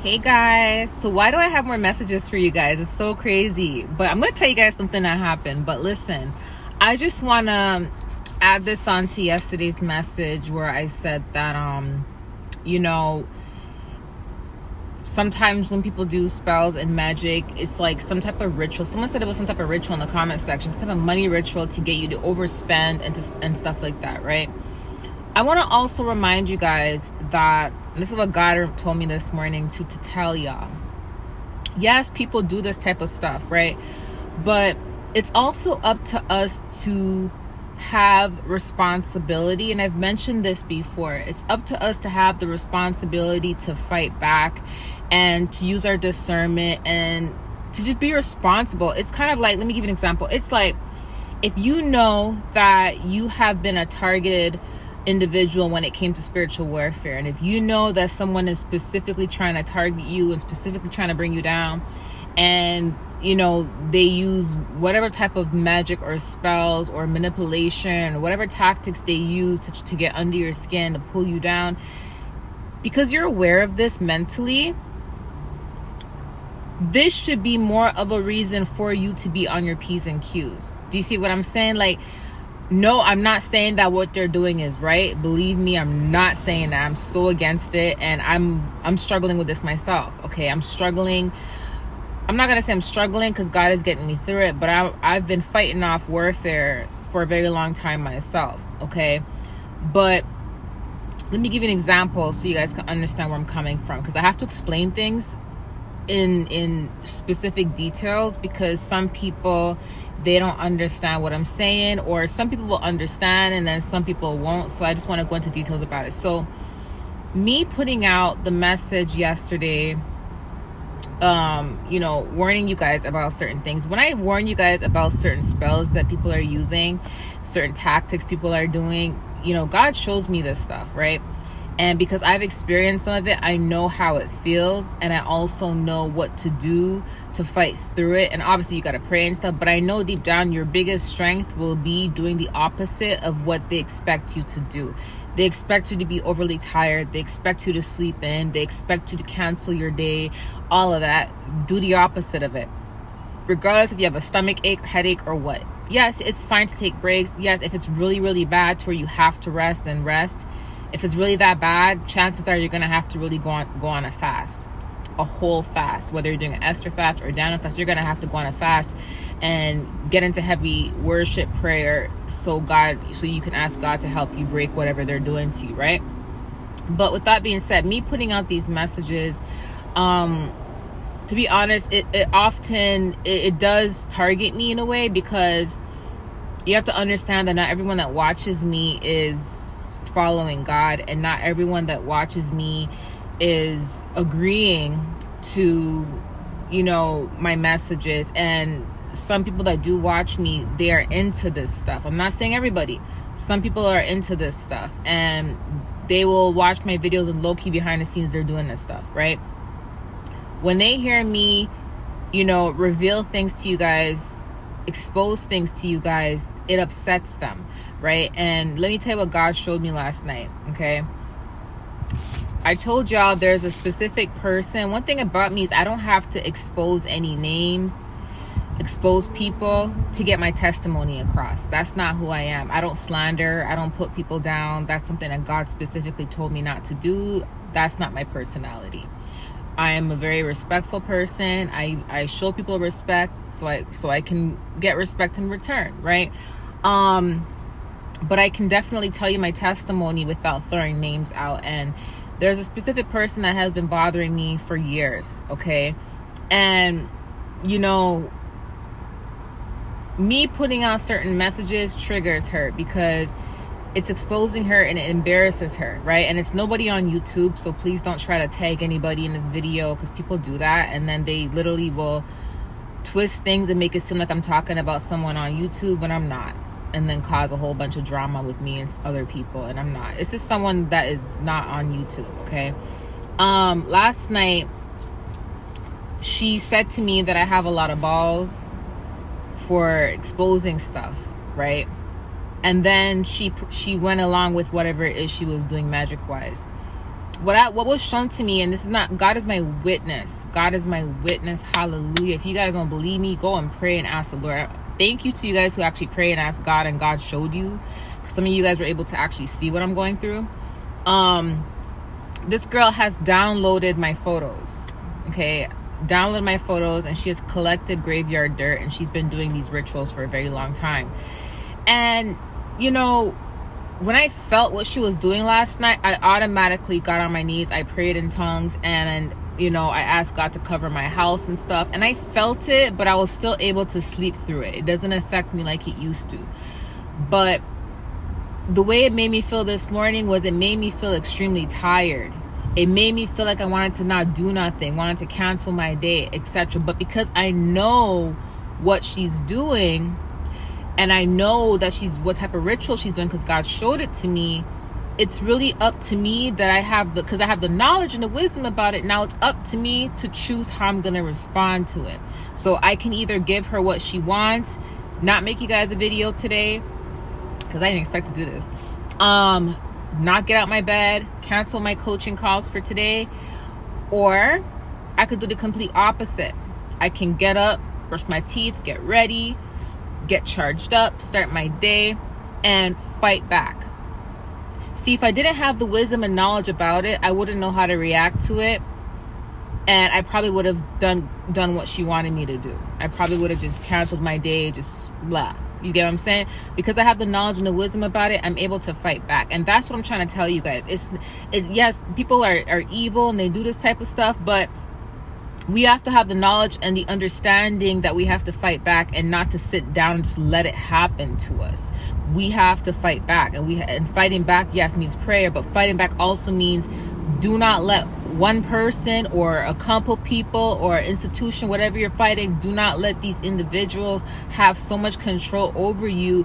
Hey guys, so why do I have more messages for you guys? It's so crazy, but I'm going to tell you guys something that happened. But listen, I just want to add this on to yesterday's message where I said that, sometimes when people do spells and magic, it's like some type of ritual. Someone said it was some type of ritual in the comment section, some type of money ritual to get you to overspend and stuff like that, right? I want to also remind you guys that this is what God told me this morning to tell y'all. Yes, people do this type of stuff, right? But it's also up to us to have responsibility. And I've mentioned this before. It's up to us to have the responsibility to fight back and to use our discernment and to just be responsible. It's kind of like, let me give you an example. It's like if you know that you have been a targeted individual when it came to spiritual warfare, and if you know that someone is specifically trying to target you and specifically trying to bring you down, and they use whatever type of magic or spells or manipulation or whatever tactics they use to get under your skin, to pull you down, because you're aware of this mentally, this should be more of a reason for you to be on your P's and Q's. Do you see what I'm saying? Like, no, I'm not saying that what they're doing is right. Believe me, I'm not saying that. I'm so against it, and I'm struggling with this myself. Okay, I'm struggling. I'm not gonna say I'm struggling because God is getting me through it, but I've been fighting off warfare for a very long time myself. Okay, but let me give you an example so you guys can understand where I'm coming from, because I have to explain things in specific details, because some people, they don't understand what I'm saying, or some people will understand and then some people won't. So I just want to go into details about it. So me putting out the message yesterday, warning you guys about certain things. When I warn you guys about certain spells that people are using, certain tactics people are doing, God shows me this stuff, right? And because I've experienced some of it, I know how it feels, and I also know what to do to fight through it. And obviously you got to pray and stuff, but I know deep down your biggest strength will be doing the opposite of what they expect you to do. They expect you to be overly tired. They expect you to sleep in. They expect you to cancel your day, all of that. Do the opposite of it. Regardless if you have a stomach ache, headache, or what. Yes, it's fine to take breaks. Yes, if it's really, really bad to where you have to rest, then rest. If it's really that bad, chances are you're going to have to really go on a fast, a whole fast. Whether you're doing an Esther fast or a Daniel fast, you're going to have to go on a fast and get into heavy worship prayer so you can ask God to help you break whatever they're doing to you, right? But with that being said, me putting out these messages, to be honest, it often does target me in a way, because you have to understand that not everyone that watches me is following God, and not everyone that watches me is agreeing to my messages. And some people that do watch me, they are into this stuff. I'm not saying everybody. Some people are into this stuff, and they will watch my videos, and low-key behind the scenes they're doing this stuff, right? When they hear me reveal things to you guys, expose things to you guys, it upsets them, right? And let me tell you what God showed me last night. Okay, I told y'all there's a specific person. One thing about me is I don't have to expose any names, expose people to get my testimony across. That's not who I am. I don't slander. I don't put people down. That's something that God specifically told me not to do. That's not my personality. I am a very respectful person. I show people respect so I can get respect in return, right? But I can definitely tell you my testimony without throwing names out. And there's a specific person that has been bothering me for years, okay? And me putting out certain messages triggers her, because it's exposing her and it embarrasses her, right? And it's nobody on YouTube, so please don't try to tag anybody in this video, because people do that, and then they literally will twist things and make it seem like I'm talking about someone on YouTube when I'm not, and then cause a whole bunch of drama with me and other people, and I'm not. It's just someone that is not on YouTube, okay? Last night, she said to me that I have a lot of balls for exposing stuff, right? And then she went along with whatever it is she was doing magic wise. what was shown to me, and this is not, God is my witness. God is my witness. Hallelujah. If you guys don't believe me, go and pray and ask the Lord. Thank you to you guys who actually pray and ask God, and God showed you. Some of you guys were able to actually see what I'm going through. This girl has downloaded my photos. Okay, downloaded my photos, and she has collected graveyard dirt, and she's been doing these rituals for a very long time. And you know, when I felt what she was doing last night, I automatically got on my knees. I prayed in tongues, and you know, I asked God to cover my house and stuff, and I felt it, but I was still able to sleep through it. It doesn't affect me like it used to. But the way it made me feel this morning was, it made me feel extremely tired. It made me feel like I wanted to not do nothing, wanted to cancel my day, etc. But because I know what she's doing, and I know that what type of ritual she's doing, because God showed it to me, it's really up to me that because I have the knowledge and the wisdom about it. Now it's up to me to choose how I'm going to respond to it. So I can either give her what she wants, not make you guys a video today, because I didn't expect to do this. Not get out my bed, cancel my coaching calls for today, or I could do the complete opposite. I can get up, brush my teeth, get ready, get charged up, start my day, and fight back. See, if I didn't have the wisdom and knowledge about it, I wouldn't know how to react to it, and I probably would have done what she wanted me to do. I probably would have just canceled my day, just blah. You get what I'm saying? Because I have the knowledge and the wisdom about it, I'm able to fight back. And that's what I'm trying to tell you guys. It's yes, people are evil and they do this type of stuff, but we have to have the knowledge and the understanding that we have to fight back, and not to sit down and just let it happen to us. We have to fight back, and fighting back, yes, means prayer, but fighting back also means do not let one person or a couple people or institution, whatever you're fighting, do not let these individuals have so much control over you.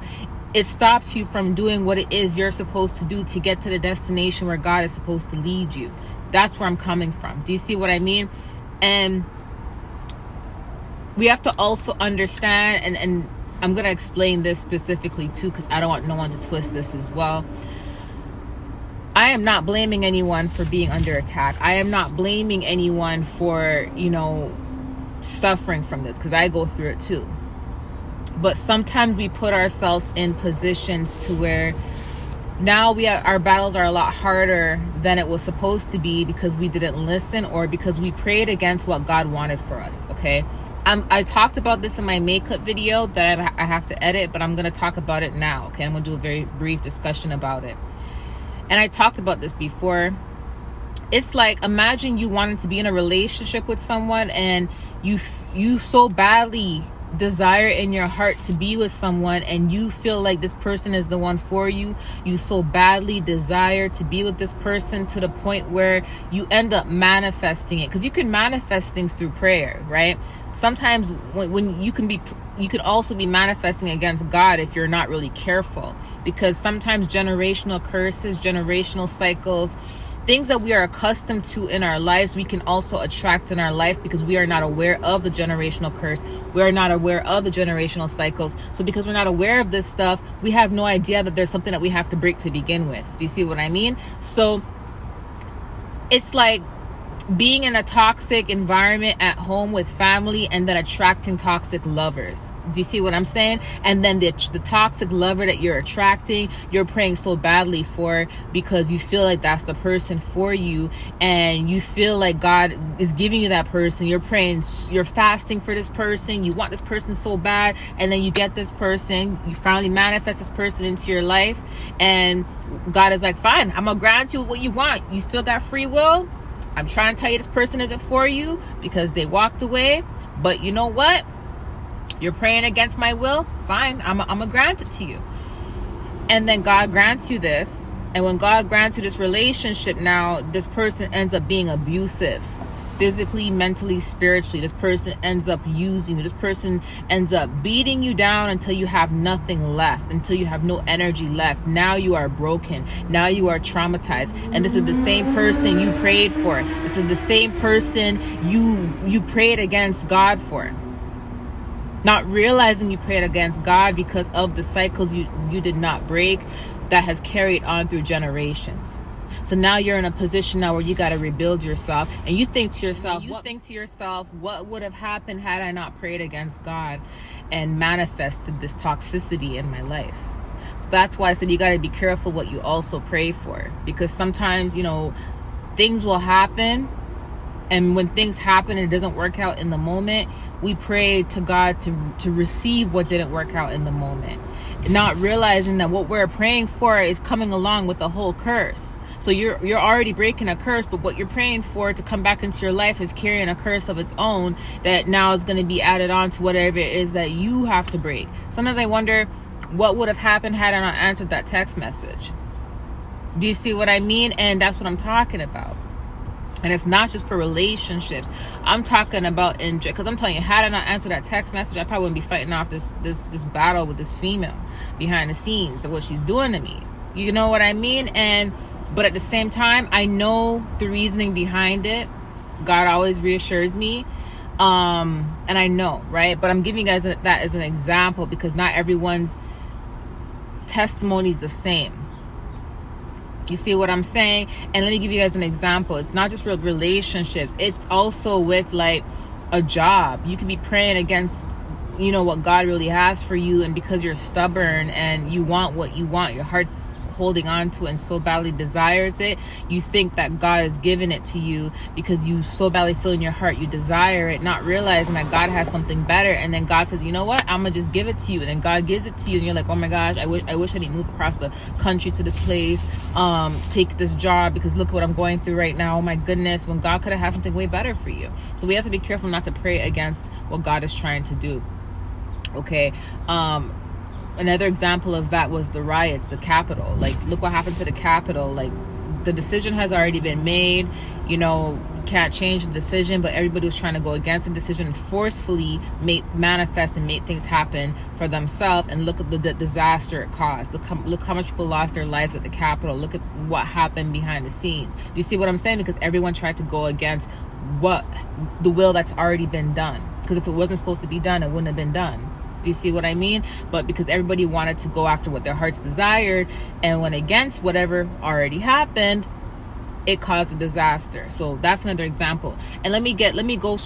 It stops you from doing what it is you're supposed to do to get to the destination where God is supposed to lead you. That's where I'm coming from. Do you see what I mean? And we have to also understand, and I'm going to explain this specifically too, because I don't want no one to twist this as well. I am not blaming anyone for being under attack. I am not blaming anyone for, suffering from this, because I go through it too. But sometimes we put ourselves in positions to where now our battles are a lot harder than it was supposed to be, because we didn't listen, or because we prayed against what God wanted for us. Okay. I talked about this in my makeup video that I have to edit, but I'm going to talk about it now. Okay. I'm going to do a very brief discussion about it. And I talked about this before. It's like, imagine you wanted to be in a relationship with someone, and you so badly desire in your heart to be with someone, and you feel like this person is the one for you. You so badly desire to be with this person to the point where you end up manifesting it, because you can manifest things through prayer, right? Sometimes when you can also be manifesting against God if you're not really careful, because sometimes generational curses, generational cycles, things that we are accustomed to in our lives, we can also attract in our life, because we are not aware of the generational curse. We are not aware of the generational cycles. So because we're not aware of this stuff, we have no idea that there's something that we have to break to begin with. Do you see what I mean? So it's like being in a toxic environment at home with family, and then attracting toxic lovers. Do you see what I'm saying? And then the toxic lover that you're attracting, you're praying so badly for, because you feel like that's the person for you, and you feel like God is giving you that person. You're praying, you're fasting for this person, you want this person so bad, and then you get this person, you finally manifest this person into your life, and God is like, fine, I'm gonna grant you what you want. You still got free will. I'm trying to tell you this person isn't for you because they walked away, but you know what? You're praying against my will. Fine, I'm gonna grant it to you. And then God grants you this, and when God grants you this relationship, now this person ends up being abusive, physically, mentally, spiritually. This person ends up using you. This person ends up beating you down until you have nothing left, until you have no energy left. Now you are broken. Now you are traumatized. And this is the same person you prayed for. This is the same person you prayed against God for. Not realizing you prayed against God because of the cycles you did not break, that has carried on through generations. So now you're in a position now where you got to rebuild yourself, and you think to yourself, what would have happened had I not prayed against God and manifested this toxicity in my life? So that's why I said you got to be careful what you also pray for, because sometimes, you know, things will happen, and when things happen and it doesn't work out in the moment, we pray to God to receive what didn't work out in the moment, not realizing that what we're praying for is coming along with the whole curse. So you're already breaking a curse, but what you're praying for to come back into your life is carrying a curse of its own that now is going to be added on to whatever it is that you have to break. Sometimes I wonder what would have happened had I not answered that text message. Do you see what I mean? And that's what I'm talking about. And it's not just for relationships. I'm talking about because I'm telling you, had I not answered that text message, I probably wouldn't be fighting off this battle with this female behind the scenes of what she's doing to me. You know what I mean? But at the same time, I know the reasoning behind it. God always reassures me. And I know, right? But I'm giving you guys that as an example, because not everyone's testimony is the same. You see what I'm saying? And let me give you guys an example. It's not just with relationships. It's also with like a job. You can be praying against, you know, what God really has for you. And because you're stubborn and you want what you want, your heart's holding on to and so badly desires it, you think that God has given it to you because you so badly feel in your heart you desire it, not realizing that God has something better. And then God says, you know what, I'm gonna just give it to you. And then God gives it to you, and you're like, oh my gosh, I wish I didn't move across the country to this place, take this job, because look what I'm going through right now. Oh my goodness, when God could have had something way better for you. So we have to be careful not to pray against what God is trying to do. Okay. Another example of that was the riots, the Capitol. Like, look what happened to the Capitol. Like, the decision has already been made. You know, you can't change the decision, but everybody was trying to go against the decision and forcefully manifest and make things happen for themselves. And look at the disaster it caused. Look how much people lost their lives at the Capitol. Look at what happened behind the scenes. Do you see what I'm saying? Because everyone tried to go against what the will that's already been done. Because if it wasn't supposed to be done, it wouldn't have been done. Do you see what I mean? But because everybody wanted to go after what their hearts desired and went against whatever already happened, it caused a disaster. So that's another example. And let me go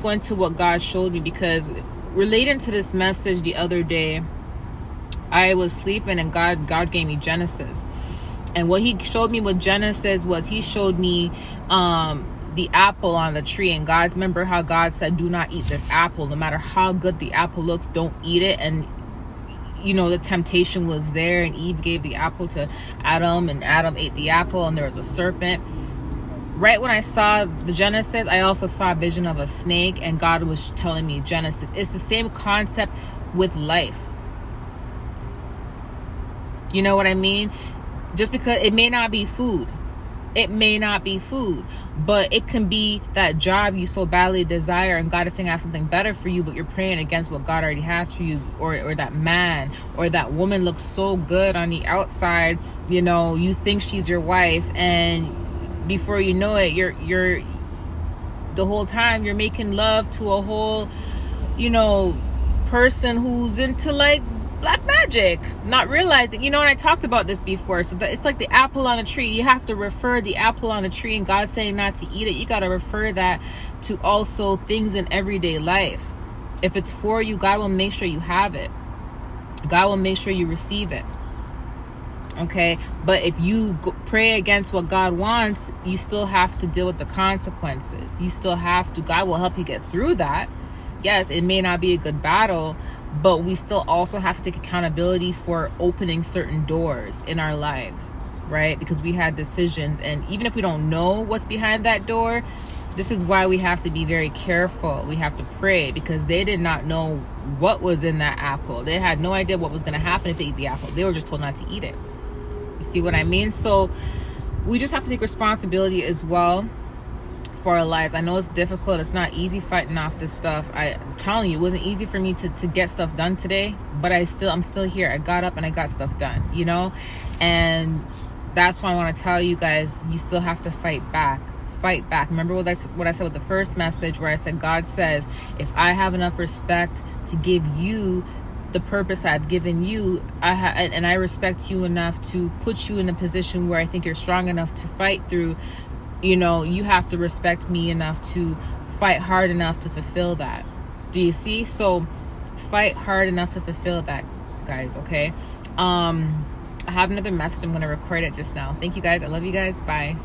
into what God showed me, because relating to this message the other day, I was sleeping and God gave me Genesis. And what he showed me with Genesis was he showed me the apple on the tree. And guys, remember how God said, do not eat this apple. No matter how good the apple looks, don't eat it. And you know, the temptation was there, and Eve gave the apple to Adam, and Adam ate the apple, and there was a serpent. Right when I saw the Genesis, I also saw a vision of a snake, and God was telling me Genesis. It's the same concept with life. You know what I mean? Just because it may not be food. It may not be food, but it can be that job you so badly desire, and God is saying I have something better for you, but you're praying against what God already has for you. Or that man or that woman looks so good on the outside, you know, you think she's your wife, and before you know it, you're the whole time you're making love to a whole, you know, person who's into like black magic, not realizing, you know, and I talked about this before. So it's like the apple on a tree. You have to refer the apple on a tree, and God's saying not to eat it. You got to refer that to also things in everyday life. If it's for you, God will make sure you have it. God will make sure you receive it. Okay. But if you pray against what God wants, you still have to deal with the consequences. You still have to, God will help you get through that. Yes, it may not be a good battle, but we still also have to take accountability for opening certain doors in our lives, right? Because we had decisions, and even if we don't know what's behind that door, this is why we have to be very careful. We have to pray, because they did not know what was in that apple. They had no idea what was going to happen if they eat the apple. They were just told not to eat it. You see what I mean? So we just have to take responsibility as well for our lives. I know it's difficult. It's not easy fighting off this stuff. I'm telling you, it wasn't easy for me to get stuff done today, but I'm still here. I got up and I got stuff done, you know? And that's why I want to tell you guys, you still have to fight back. Fight back. Remember what I said with the first message, where I said, God says, if I have enough respect to give you the purpose I've given you, and I respect you enough to put you in a position where I think you're strong enough to fight through, you know, you have to respect me enough to fight hard enough to fulfill that. Do you see? So fight hard enough to fulfill that, guys. Okay. I have another message. I'm going to record it just now. Thank you guys. I love you guys. Bye.